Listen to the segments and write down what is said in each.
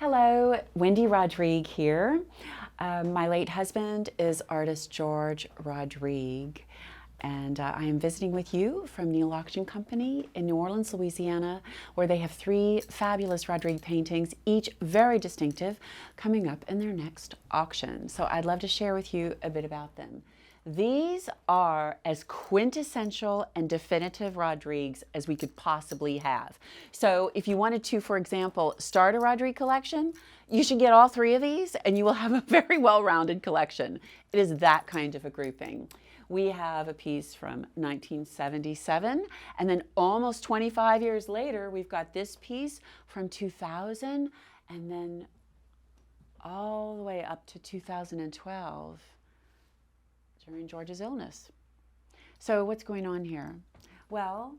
Hello, Wendy Rodrigue here. My late husband is artist George Rodrigue, and I am visiting with you from Neal Auction Company in New Orleans, Louisiana, where they have three fabulous Rodrigue paintings, each very distinctive, coming up in their next auction. So I'd love to share with you a bit about them. These are as quintessential and definitive Rodrigues as we could possibly have. So if you wanted to, for example, start a Rodrigue collection, you should get all three of these and you will have a very well-rounded collection. It is that kind of a grouping. We have a piece from 1977, and then almost 25 years later, we've got this piece from 2000, and then all the way up to 2012. During George's illness. So what's going on here? Well,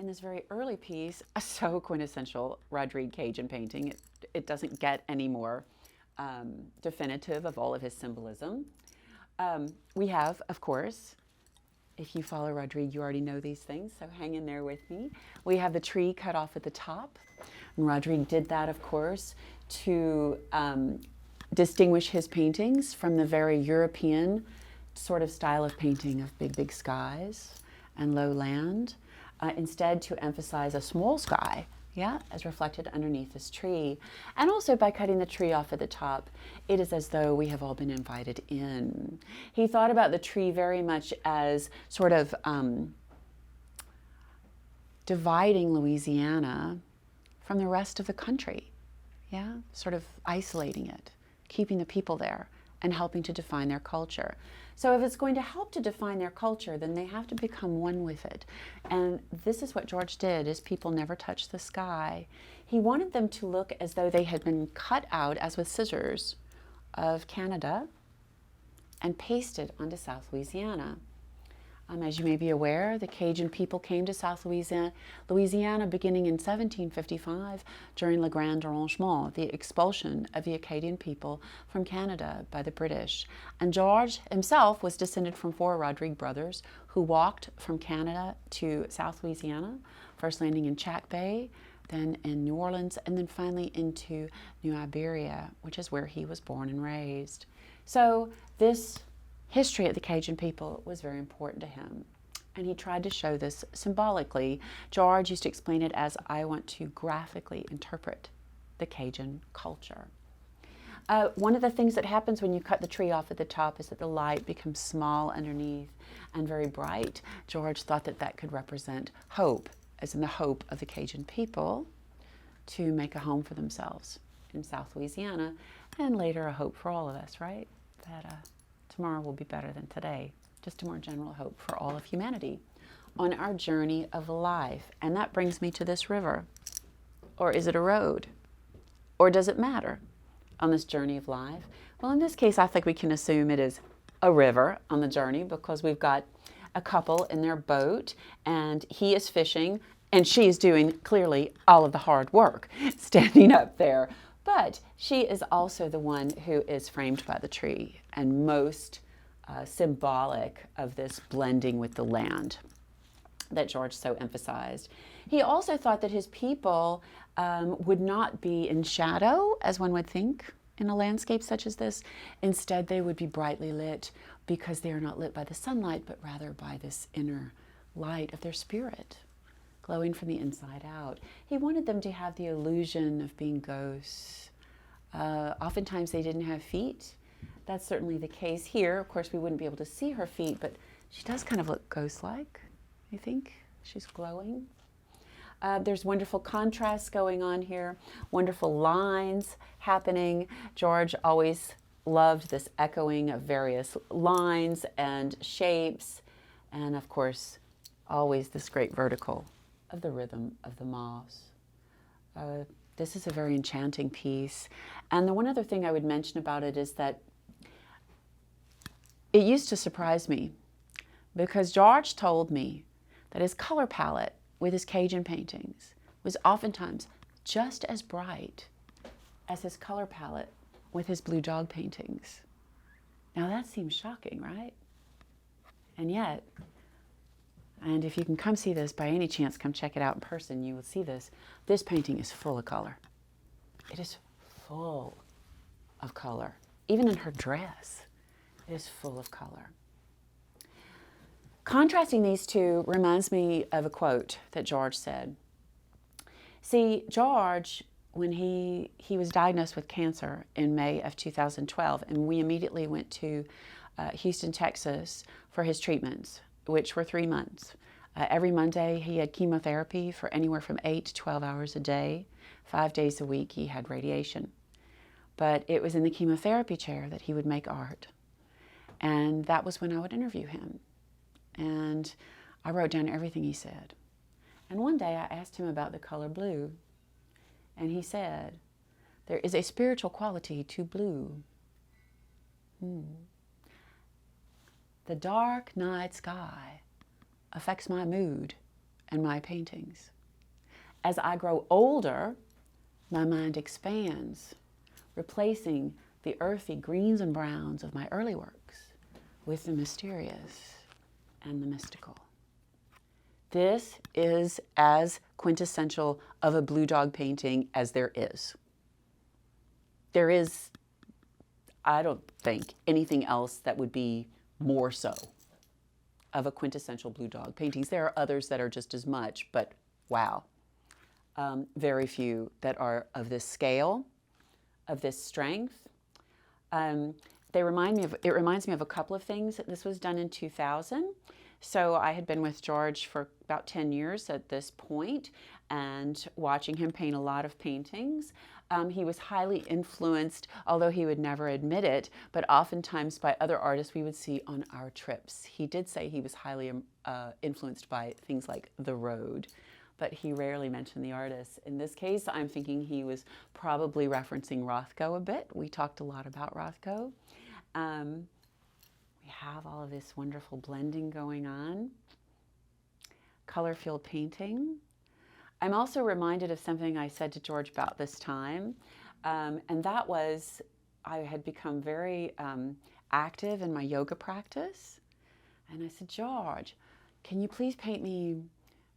in this very early piece, a so quintessential Rodrigue Cajun painting, it doesn't get any more definitive of all of his symbolism. We have, of course, if you follow Rodrigue, you already know these things, so hang in there with me. We have the tree cut off at the top, and Rodrigue did that, of course, to distinguish his paintings from the very European sort of style of painting of big, big skies and low land, instead to emphasize a small sky, as reflected underneath this tree. And also by cutting the tree off at the top, it is as though we have all been invited in. He thought about the tree very much as sort of dividing Louisiana from the rest of the country, sort of isolating it, keeping the people there, and helping to define their culture. So if it's going to help to define their culture, then they have to become one with it. And this is what George did. His people never touched the sky. He wanted them to look as though they had been cut out, as with scissors, of Canada and pasted onto South Louisiana. As you may be aware, the Cajun people came to South Louisiana beginning in 1755 during Le Grand Arrangement, the expulsion of the Acadian people from Canada by the British. And George himself was descended from four Rodrigue brothers who walked from Canada to South Louisiana, first landing in Chack Bay, then in New Orleans, and then finally into New Iberia, which is where he was born and raised. So this history of the Cajun people was very important to him, and he tried to show this symbolically. George used to explain it as, I want to graphically interpret the Cajun culture. One of the things that happens when you cut the tree off at the top is that the light becomes small underneath and very bright. George thought that that could represent hope, as in the hope of the Cajun people to make a home for themselves in South Louisiana, and later a hope for all of us, right? That tomorrow will be better than today. Just a more general hope for all of humanity on our journey of life. And that brings me to this river. Or is it a road? Or does it matter on this journey of life? Well, in this case, I think we can assume it is a river on the journey, because we've got a couple in their boat, and he is fishing, and she is doing clearly all of the hard work, standing up there. But she is also the one who is framed by the tree and most symbolic of this blending with the land that George so emphasized. He also thought that his people would not be in shadow, as one would think in a landscape such as this. Instead, they would be brightly lit, because they are not lit by the sunlight, but rather by this inner light of their spirit, glowing from the inside out. He wanted them to have the illusion of being ghosts. Oftentimes they didn't have feet. That's certainly the case here. Of course, we wouldn't be able to see her feet, but she does kind of look ghost-like, I think. She's glowing. There's wonderful contrasts going on here, wonderful lines happening. George always loved this echoing of various lines and shapes, and of course, always this great vertical of the rhythm of the moss. This is a very enchanting piece. And the one other thing I would mention about it is that it used to surprise me, because George told me that his color palette with his Cajun paintings was oftentimes just as bright as his color palette with his blue dog paintings. Now that seems shocking, right? And yet, and if you can come see this by any chance, come check it out in person, you will see this. This painting is full of color. It is full of color. Even in her dress, it is full of color. Contrasting these two reminds me of a quote that George said. See, George, when he was diagnosed with cancer in May of 2012, and we immediately went to Houston, Texas for his treatments, which were 3 months. Every Monday he had chemotherapy for anywhere from 8 to 12 hours a day. 5 days a week he had radiation. But it was in the chemotherapy chair that he would make art. And that was when I would interview him. And I wrote down everything he said. And one day I asked him about the color blue. And he said, there is a spiritual quality to blue. The dark night sky affects my mood and my paintings. As I grow older, my mind expands, replacing the earthy greens and browns of my early works with the mysterious and the mystical. This is as quintessential of a blue dog painting as there is. There is, I don't think, anything else that would be more so of a quintessential blue dog paintings. There are others that are just as much, but wow. Very few that are of this scale, of this strength. It reminds me of a couple of things. This was done in 2000. So I had been with George for about 10 years at this point and watching him paint a lot of paintings. He was highly influenced, although he would never admit it, but oftentimes by other artists we would see on our trips. He did say he was highly influenced by things like The Road, but he rarely mentioned the artists. In this case, I'm thinking he was probably referencing Rothko a bit. We talked a lot about Rothko. We have all of this wonderful blending going on. Color-filled painting. I'm also reminded of something I said to George about this time, and that was I had become very active in my yoga practice. And I said, George, can you please paint me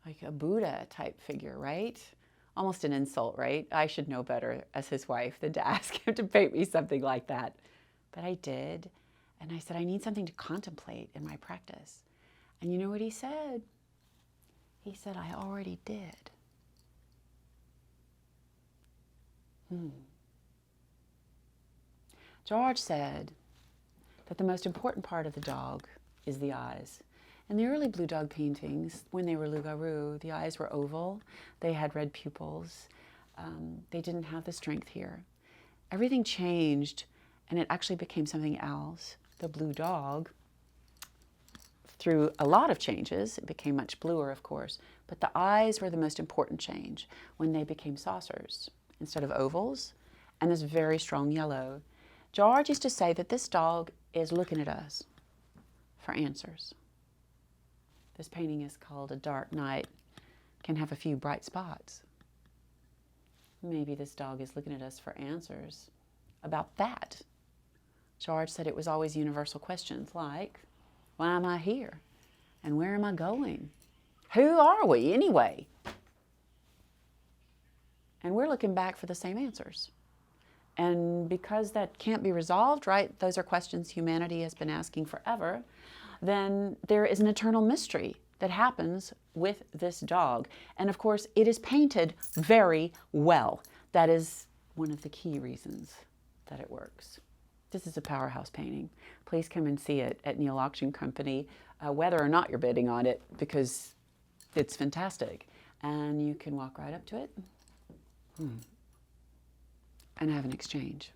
like a Buddha type figure, right? Almost an insult, right? I should know better as his wife than to ask him to paint me something like that. But I did. And I said, I need something to contemplate in my practice. And you know what he said? He said, I already did. George said that the most important part of the dog is the eyes. In the early blue dog paintings, when they were loup-garou, the eyes were oval, they had red pupils, they didn't have the strength here. Everything changed and it actually became something else. The blue dog, through a lot of changes, it became much bluer, of course, but the eyes were the most important change when they became saucers instead of ovals, and this very strong yellow. George used to say that this dog is looking at us for answers. This painting is called A Dark Night, can have a few bright spots. Maybe this dog is looking at us for answers about that. George said it was always universal questions like, why am I here? And where am I going? Who are we anyway? And we're looking back for the same answers. And because that can't be resolved, right, those are questions humanity has been asking forever, then there is an eternal mystery that happens with this dog. And of course, it is painted very well. That is one of the key reasons that it works. This is a powerhouse painting. Please come and see it at Neal Auction Company, whether or not you're bidding on it, because it's fantastic. And you can walk right up to it and have an exchange.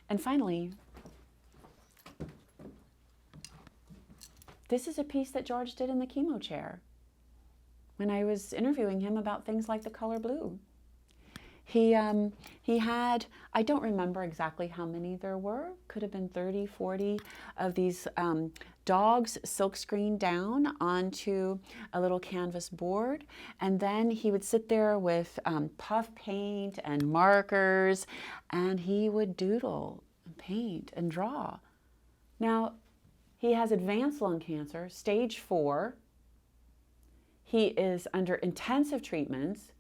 And finally, this is a piece that George did in the chemo chair when I was interviewing him about things like the color blue. He had, I don't remember exactly how many there were, could have been 30, 40 of these dogs silkscreened down onto a little canvas board. And then he would sit there with puff paint and markers, and he would doodle and paint and draw. Now, he has advanced lung cancer, stage 4. He is under intensive treatments.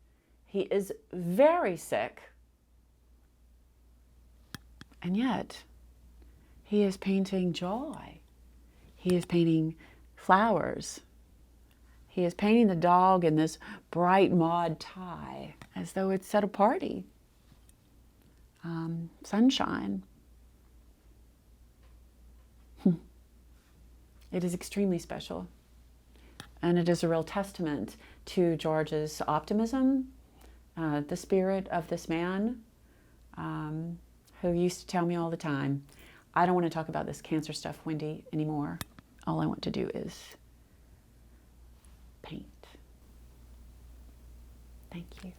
He is very sick. And yet, he is painting joy. He is painting flowers. He is painting the dog in this bright mod tie, as though it's at a party. Sunshine. It is extremely special. And it is a real testament to George's optimism, the spirit of this man, who used to tell me all the time, I don't want to talk about this cancer stuff, Wendy, anymore. All I want to do is paint. Thank you.